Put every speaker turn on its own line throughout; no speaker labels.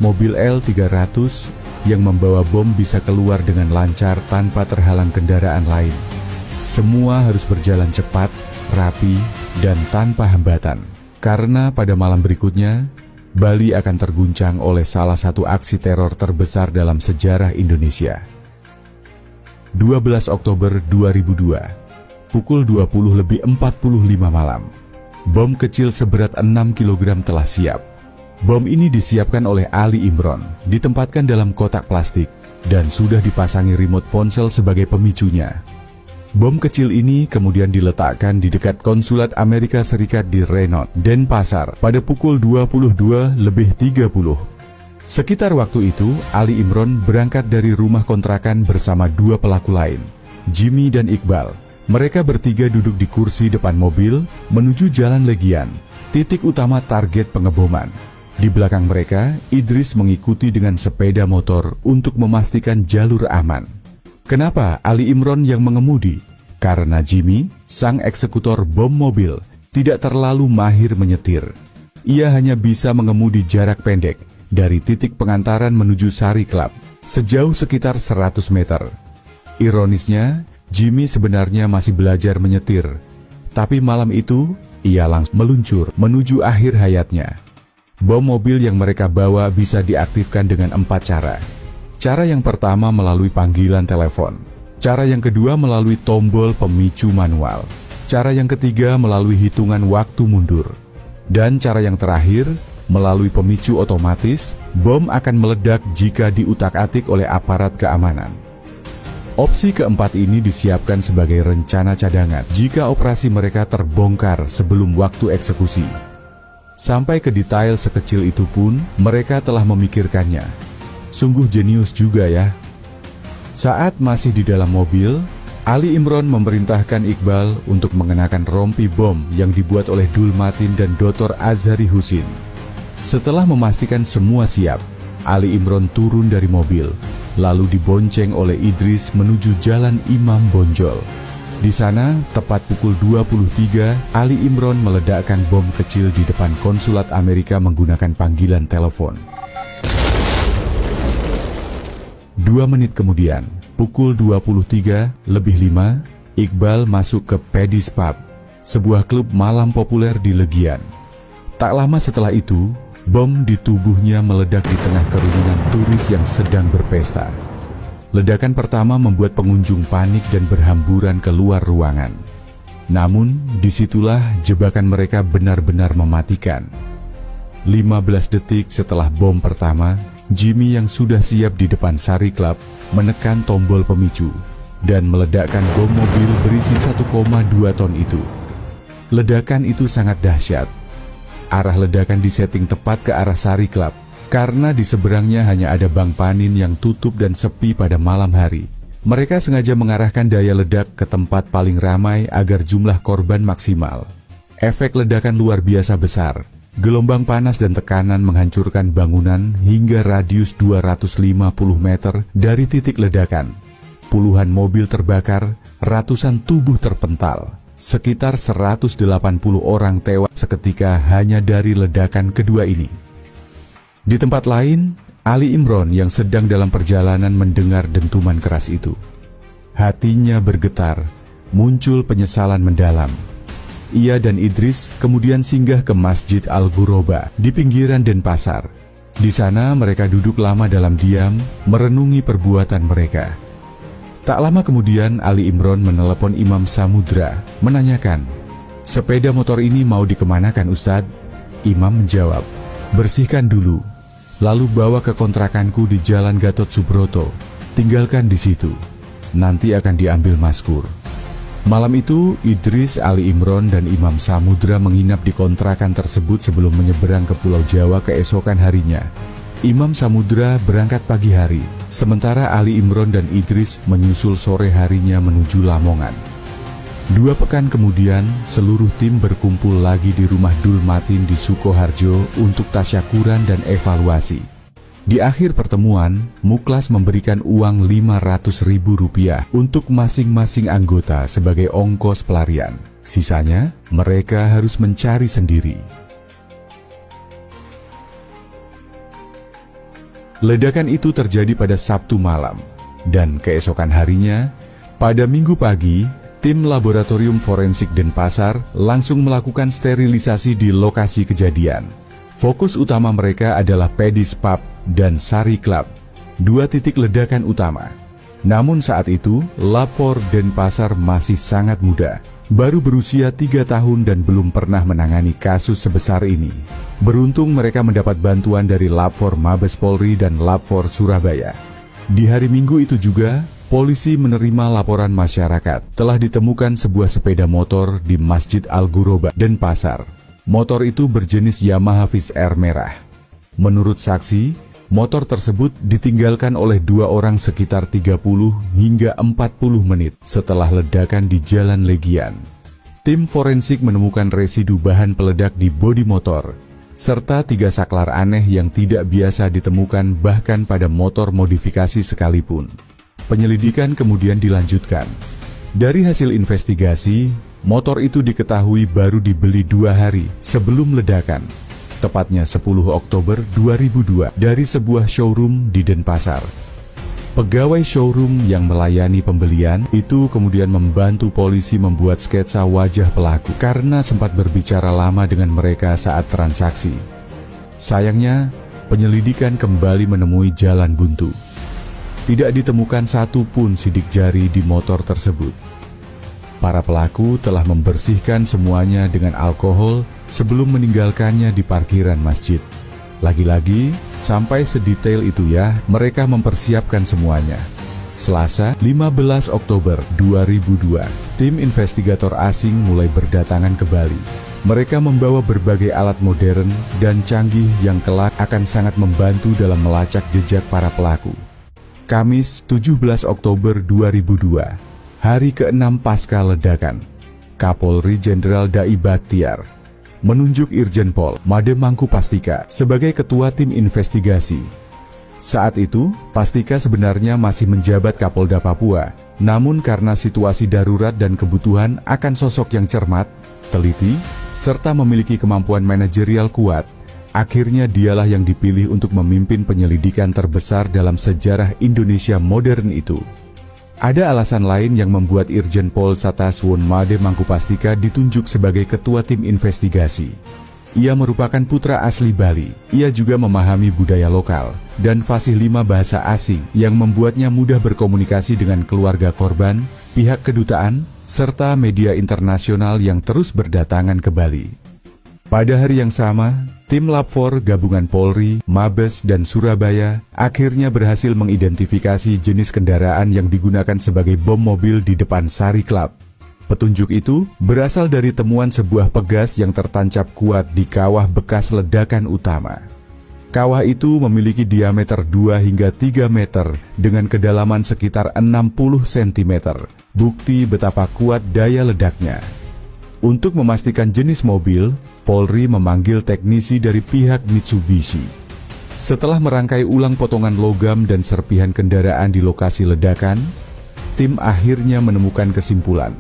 mobil L-300 yang membawa bom bisa keluar dengan lancar tanpa terhalang kendaraan lain. Semua harus berjalan cepat, rapi, dan tanpa hambatan. Karena pada malam berikutnya, Bali akan terguncang oleh salah satu aksi teror terbesar dalam sejarah Indonesia. 12 Oktober 2002, pukul 20.45 malam. Bom kecil seberat 6 kg telah siap. Bom ini disiapkan oleh Ali Imron, ditempatkan dalam kotak plastik, dan sudah dipasangi remote ponsel sebagai pemicunya. Bom kecil ini kemudian diletakkan di dekat konsulat Amerika Serikat di Reynolds, Denpasar pada pukul 22.30. Sekitar waktu itu, Ali Imron berangkat dari rumah kontrakan bersama dua pelaku lain, Jimmy dan Iqbal. Mereka bertiga duduk di kursi depan mobil menuju Jalan Legian, titik utama target pengeboman. Di belakang mereka, Idris mengikuti dengan sepeda motor untuk memastikan jalur aman. Kenapa Ali Imron yang mengemudi? Karena Jimmy, sang eksekutor bom mobil, tidak terlalu mahir menyetir. Ia hanya bisa mengemudi jarak pendek dari titik pengantaran menuju Sari Club, sejauh sekitar 100 meter. Ironisnya, Jimmy sebenarnya masih belajar menyetir, tapi malam itu ia langsung meluncur menuju akhir hayatnya. Bom mobil yang mereka bawa bisa diaktifkan dengan 4 cara. Cara yang pertama melalui panggilan telepon. Cara yang kedua melalui tombol pemicu manual. Cara yang ketiga melalui hitungan waktu mundur. Dan cara yang terakhir melalui pemicu otomatis. Bom akan meledak jika diutak-atik oleh aparat keamanan. Opsi keempat ini disiapkan sebagai rencana cadangan jika operasi mereka terbongkar sebelum waktu eksekusi. Sampai ke detail sekecil itu pun mereka telah memikirkannya. Sungguh jenius juga ya. Saat masih di dalam mobil, Ali Imron memerintahkan Iqbal untuk mengenakan rompi bom yang dibuat oleh Dul Matin dan Dr. Azhari Husin. Setelah memastikan semua siap, Ali Imron turun dari mobil, lalu dibonceng oleh Idris menuju Jalan Imam Bonjol. Di sana, tepat pukul 23, Ali Imron meledakkan bom kecil di depan konsulat Amerika menggunakan panggilan telepon. 2 menit kemudian, pukul 23.05, Iqbal masuk ke Paddy's Pub, sebuah klub malam populer di Legian. Tak lama setelah itu, bom di tubuhnya meledak di tengah kerumunan turis yang sedang berpesta. Ledakan pertama membuat pengunjung panik dan berhamburan keluar ruangan. Namun, disitulah jebakan mereka benar-benar mematikan. 15 detik setelah bom pertama, Jimmy yang sudah siap di depan Sari Club menekan tombol pemicu dan meledakkan bom mobil berisi 1,2 ton itu. Ledakan itu sangat dahsyat. Arah ledakan disetting tepat ke arah Sari Club, karena di seberangnya hanya ada Bang Panin yang tutup dan sepi pada malam hari. Mereka sengaja mengarahkan daya ledak ke tempat paling ramai agar jumlah korban maksimal. Efek ledakan luar biasa besar. Gelombang panas dan tekanan menghancurkan bangunan hingga radius 250 meter dari titik ledakan. Puluhan mobil terbakar, ratusan tubuh terpental. Sekitar 180 orang tewas seketika hanya dari ledakan kedua ini. Di tempat lain, Ali Imron yang sedang dalam perjalanan mendengar dentuman keras itu. Hatinya bergetar, muncul penyesalan mendalam. Ia dan Idris kemudian singgah ke Masjid Al-Ghuraba di pinggiran Denpasar. Di sana mereka duduk lama dalam diam, merenungi perbuatan mereka. Tak lama kemudian Ali Imron menelepon Imam Samudra, menanyakan, "Sepeda motor ini mau dikemanakan Ustadz?" Imam menjawab, "Bersihkan dulu, lalu bawa ke kontrakanku di Jalan Gatot Subroto. Tinggalkan di situ, nanti akan diambil Maskur." Malam itu, Idris, Ali Imron, dan Imam Samudra menginap di kontrakan tersebut sebelum menyeberang ke Pulau Jawa keesokan harinya. Imam Samudra berangkat pagi hari, sementara Ali Imron dan Idris menyusul sore harinya menuju Lamongan. 2 pekan kemudian, seluruh tim berkumpul lagi di rumah Dul Matin di Sukoharjo untuk tasyakuran dan evaluasi. Di akhir pertemuan, Muklas memberikan uang Rp500.000 untuk masing-masing anggota sebagai ongkos pelarian. Sisanya, mereka harus mencari sendiri. Ledakan itu terjadi pada Sabtu malam, dan keesokan harinya, pada Minggu pagi, tim laboratorium forensik Denpasar langsung melakukan sterilisasi di lokasi kejadian. Fokus utama mereka adalah Pedis Pub dan Sari Club, dua titik ledakan utama. Namun saat itu, Lab 4 Denpasar masih sangat muda, baru berusia 3 tahun dan belum pernah menangani kasus sebesar ini. Beruntung mereka mendapat bantuan dari Lab 4 Mabes Polri dan Lab 4 Surabaya. Di hari Minggu itu juga, polisi menerima laporan masyarakat telah ditemukan sebuah sepeda motor di Masjid Al-Ghuraba, Denpasar. Motor itu berjenis Yamaha Viz Air merah. Menurut saksi, motor tersebut ditinggalkan oleh dua orang sekitar 30 hingga 40 menit setelah ledakan di Jalan Legian. Tim forensik menemukan residu bahan peledak di bodi motor, serta 3 saklar aneh yang tidak biasa ditemukan bahkan pada motor modifikasi sekalipun. Penyelidikan kemudian dilanjutkan. Dari hasil investigasi, motor itu diketahui baru dibeli 2 hari sebelum ledakan, tepatnya 10 Oktober 2002 dari sebuah showroom di Denpasar. Pegawai showroom yang melayani pembelian itu kemudian membantu polisi membuat sketsa wajah pelaku karena sempat berbicara lama dengan mereka saat transaksi. Sayangnya, penyelidikan kembali menemui jalan buntu. Tidak ditemukan satu pun sidik jari di motor tersebut. Para pelaku telah membersihkan semuanya dengan alkohol sebelum meninggalkannya di parkiran masjid. Lagi-lagi, sampai sedetail itu ya, mereka mempersiapkan semuanya. Selasa, 15 Oktober 2002, tim investigator asing mulai berdatangan ke Bali. Mereka membawa berbagai alat modern dan canggih yang kelak akan sangat membantu dalam melacak jejak para pelaku. Kamis, 17 Oktober 2002, hari ke-6 pasca ledakan, Kapolri Jenderal Dai Bakhtiar menunjuk Irjen Pol Made Mangku Pastika sebagai ketua tim investigasi. Saat itu, Pastika sebenarnya masih menjabat Kapolda Papua, namun karena situasi darurat dan kebutuhan akan sosok yang cermat, teliti, serta memiliki kemampuan manajerial kuat, akhirnya dialah yang dipilih untuk memimpin penyelidikan terbesar dalam sejarah Indonesia modern itu. Ada alasan lain yang membuat Irjen Pol Sataswon Made Mangku Pastika ditunjuk sebagai ketua tim investigasi. Ia merupakan putra asli Bali, ia juga memahami budaya lokal, dan fasih 5 bahasa asing yang membuatnya mudah berkomunikasi dengan keluarga korban, pihak kedutaan, serta media internasional yang terus berdatangan ke Bali. Pada hari yang sama, tim Lab 4 gabungan Polri, Mabes, dan Surabaya akhirnya berhasil mengidentifikasi jenis kendaraan yang digunakan sebagai bom mobil di depan Sari Club. Petunjuk itu berasal dari temuan sebuah pegas yang tertancap kuat di kawah bekas ledakan utama. Kawah itu memiliki diameter 2 hingga 3 meter dengan kedalaman sekitar 60 cm, bukti betapa kuat daya ledaknya. Untuk memastikan jenis mobil, Polri memanggil teknisi dari pihak Mitsubishi. Setelah merangkai ulang potongan logam dan serpihan kendaraan di lokasi ledakan, tim akhirnya menemukan kesimpulan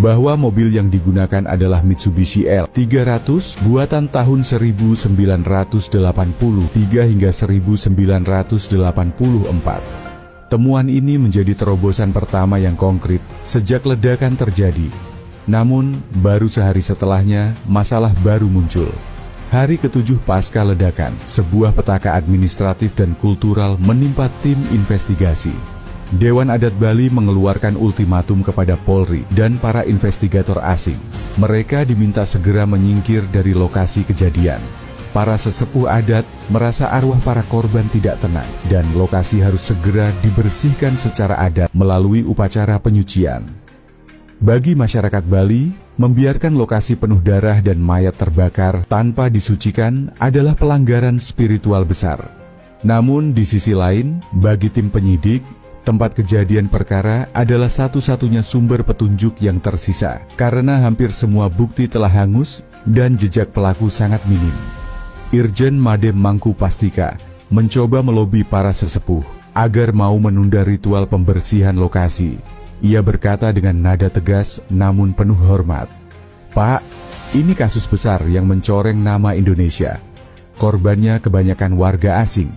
bahwa mobil yang digunakan adalah Mitsubishi L300 buatan tahun 1983 hingga 1984. Temuan ini menjadi terobosan pertama yang konkret sejak ledakan terjadi. Namun, baru sehari setelahnya, masalah baru muncul. Hari ke-7 pasca ledakan, sebuah petaka administratif dan kultural menimpa tim investigasi. Dewan Adat Bali mengeluarkan ultimatum kepada Polri dan para investigator asing. Mereka diminta segera menyingkir dari lokasi kejadian. Para sesepuh adat merasa arwah para korban tidak tenang, dan lokasi harus segera dibersihkan secara adat melalui upacara penyucian. Bagi masyarakat Bali, membiarkan lokasi penuh darah dan mayat terbakar tanpa disucikan adalah pelanggaran spiritual besar. Namun di sisi lain, bagi tim penyidik, tempat kejadian perkara adalah satu-satunya sumber petunjuk yang tersisa, karena hampir semua bukti telah hangus dan jejak pelaku sangat minim. Irjen Made Mangku Pastika mencoba melobi para sesepuh agar mau menunda ritual pembersihan lokasi. Ia berkata dengan nada tegas namun penuh hormat, "Pak, ini kasus besar yang mencoreng nama Indonesia. Korbannya kebanyakan warga asing.